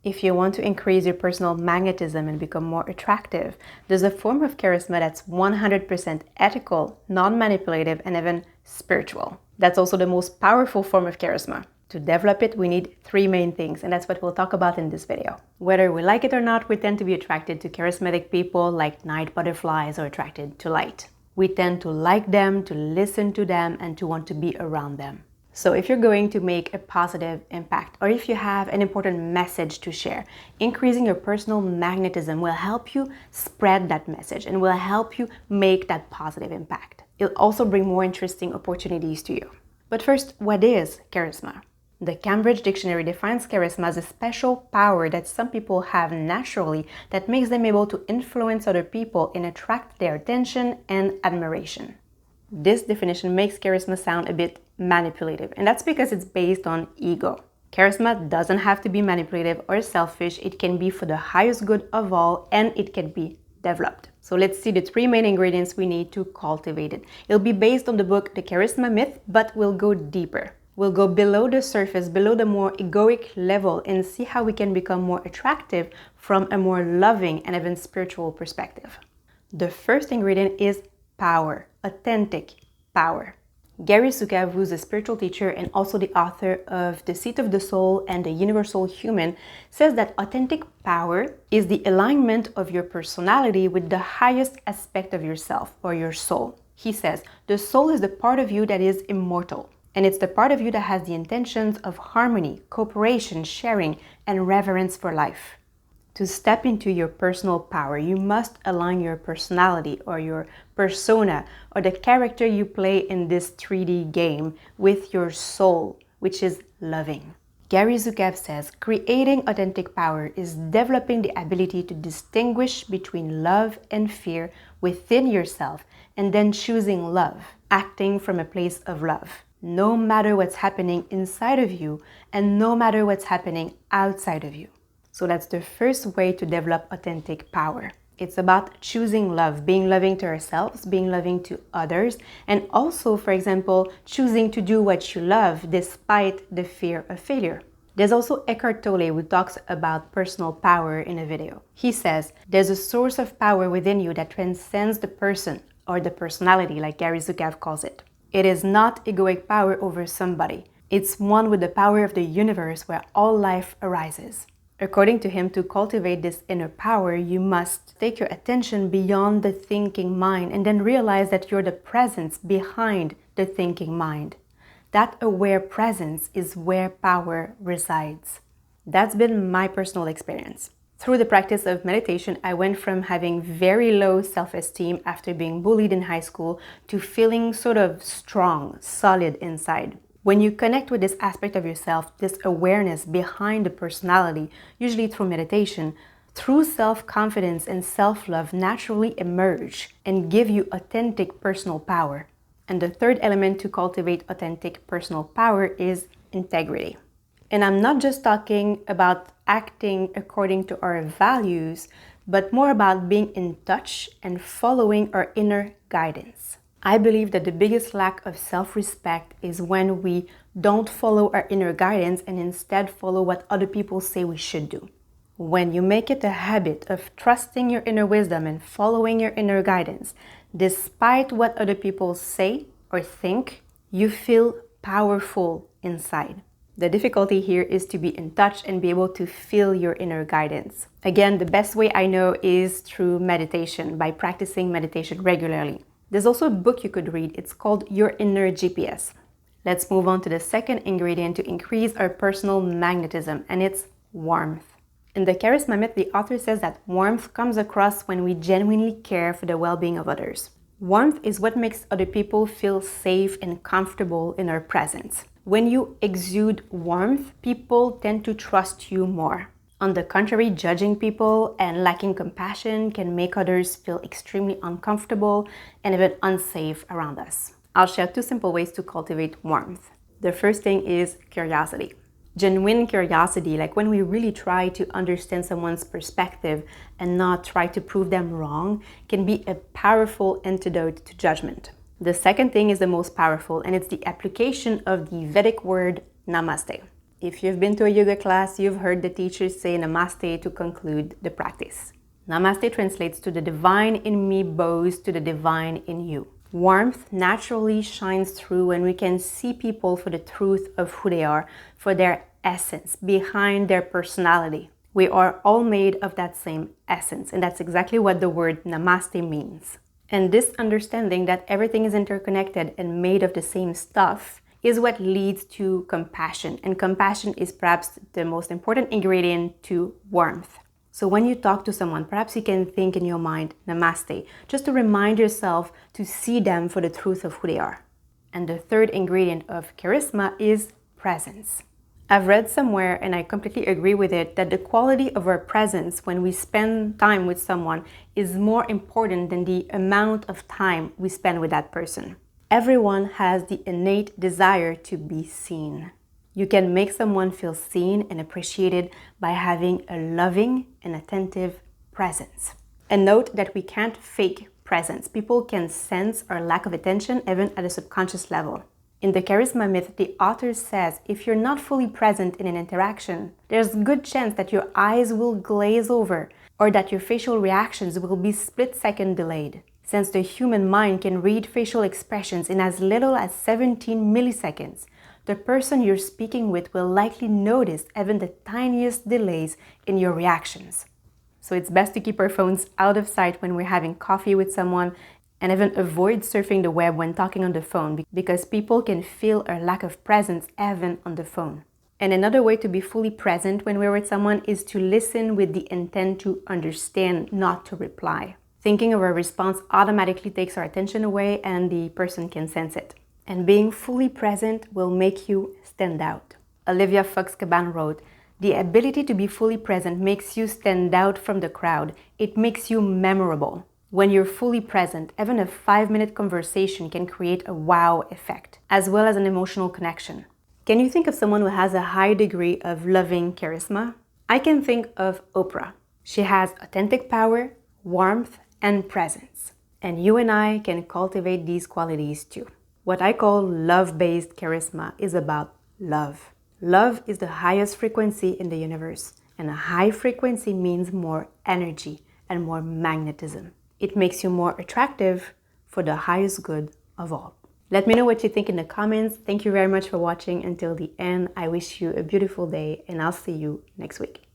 If you want to increase your personal magnetism and become more attractive, there's a form of charisma that's 100% ethical, non-manipulative, and even spiritual. That's also the most powerful form of charisma. To develop it, we need three main things, and that's what we'll talk about in this video. Whether we like it or not, we tend to be attracted to charismatic people like night butterflies or attracted to light. We tend to like them, to listen to them, and to want to be around them. So if you're going to make a positive impact, or if you have an important message to share, increasing your personal magnetism will help you spread that message and will help you make that positive impact. It'll also bring more interesting opportunities to you. But first, what is charisma? The Cambridge Dictionary defines charisma as a special power that some people have naturally that makes them able to influence other people and attract their attention and admiration. This definition makes charisma sound a bit manipulative, and that's because it's based on ego. Charisma doesn't have to be manipulative or selfish. It can be for the highest good of all, and it can be developed. So let's see the three main ingredients we need to cultivate it. It'll be based on the book The Charisma Myth, but we'll go deeper. We'll go below the surface, below the more egoic level, and see how we can become more attractive from a more loving and even spiritual perspective. The first ingredient is power, authentic power. Gary Zukav, who's a spiritual teacher and also the author of The Seat of the Soul and The Universal Human, says that authentic power is the alignment of your personality with the highest aspect of yourself or your soul. He says, the soul is the part of you that is immortal, and it's the part of you that has the intentions of harmony, cooperation, sharing, and reverence for life. To step into your personal power, you must align your personality or your persona or the character you play in this 3D game with your soul, which is loving. Gary Zukav says, creating authentic power is developing the ability to distinguish between love and fear within yourself and then choosing love, acting from a place of love, no matter what's happening inside of you and no matter what's happening outside of you. So that's the first way to develop authentic power. It's about choosing love, being loving to ourselves, being loving to others, and also, for example, choosing to do what you love despite the fear of failure. There's also Eckhart Tolle who talks about personal power in a video. He says, there's a source of power within you that transcends the person or the personality, like Gary Zukav calls it. It is not egoic power over somebody. It's one with the power of the universe where all life arises. According to him, to cultivate this inner power, you must take your attention beyond the thinking mind and then realize that you're the presence behind the thinking mind. That aware presence is where power resides. That's been my personal experience. Through the practice of meditation, I went from having very low self-esteem after being bullied in high school to feeling sort of strong, solid inside. When you connect with this aspect of yourself, this awareness behind the personality, usually through meditation, true self-confidence and self-love naturally emerge and give you authentic personal power. And the third element to cultivate authentic personal power is integrity. And I'm not just talking about acting according to our values, but more about being in touch and following our inner guidance. I believe that the biggest lack of self-respect is when we don't follow our inner guidance and instead follow what other people say we should do. When you make it a habit of trusting your inner wisdom and following your inner guidance, despite what other people say or think, you feel powerful inside. The difficulty here is to be in touch and be able to feel your inner guidance. Again, the best way I know is through meditation, by practicing meditation regularly. There's also a book you could read. It's called Your Inner GPS. Let's move on to the second ingredient to increase our personal magnetism, and it's warmth. In The Charisma Myth, the author says that warmth comes across when we genuinely care for the well-being of others. Warmth is what makes other people feel safe and comfortable in our presence. When you exude warmth, people tend to trust you more. On the contrary, judging people and lacking compassion can make others feel extremely uncomfortable and even unsafe around us. I'll share 2 simple ways to cultivate warmth. The first thing is curiosity. Genuine curiosity, like when we really try to understand someone's perspective and not try to prove them wrong, can be a powerful antidote to judgment. The second thing is the most powerful, and it's the application of the Vedic word namaste. If you've been to a yoga class, you've heard the teachers say Namaste to conclude the practice. Namaste translates to the divine in me bows to the divine in you. Warmth naturally shines through when we can see people for the truth of who they are, for their essence, behind their personality. We are all made of that same essence, and that's exactly what the word Namaste means. And this understanding that everything is interconnected and made of the same stuff is what leads to compassion. And compassion is perhaps the most important ingredient to warmth. So when you talk to someone, perhaps you can think in your mind, Namaste, just to remind yourself to see them for the truth of who they are. And the third ingredient of charisma is presence. I've read somewhere, and I completely agree with it, that the quality of our presence when we spend time with someone is more important than the amount of time we spend with that person. Everyone has the innate desire to be seen. You can make someone feel seen and appreciated by having a loving and attentive presence. And note that we can't fake presence. People can sense our lack of attention even at a subconscious level. In the charisma myth, the author says if you're not fully present in an interaction, there's a good chance that your eyes will glaze over or that your facial reactions will be split-second delayed. Since the human mind can read facial expressions in as little as 17 milliseconds, the person you're speaking with will likely notice even the tiniest delays in your reactions. So it's best to keep our phones out of sight when we're having coffee with someone, and even avoid surfing the web when talking on the phone, because people can feel our lack of presence even on the phone. And another way to be fully present when we're with someone is to listen with the intent to understand, not to reply. Thinking of a response automatically takes our attention away and the person can sense it. And being fully present will make you stand out. Olivia Fox-Cabane wrote, "The ability to be fully present makes you stand out from the crowd. It makes you memorable." When you're fully present, even a 5-minute conversation can create a wow effect, as well as an emotional connection. Can you think of someone who has a high degree of loving charisma? I can think of Oprah. She has authentic power, warmth, and presence. And you and I can cultivate these qualities too. What I call love-based charisma is about love. Love is the highest frequency in the universe, and a high frequency means more energy and more magnetism. It makes you more attractive for the highest good of all. Let me know what you think in the comments. Thank you very much for watching until the end. I wish you a beautiful day, and I'll see you next week.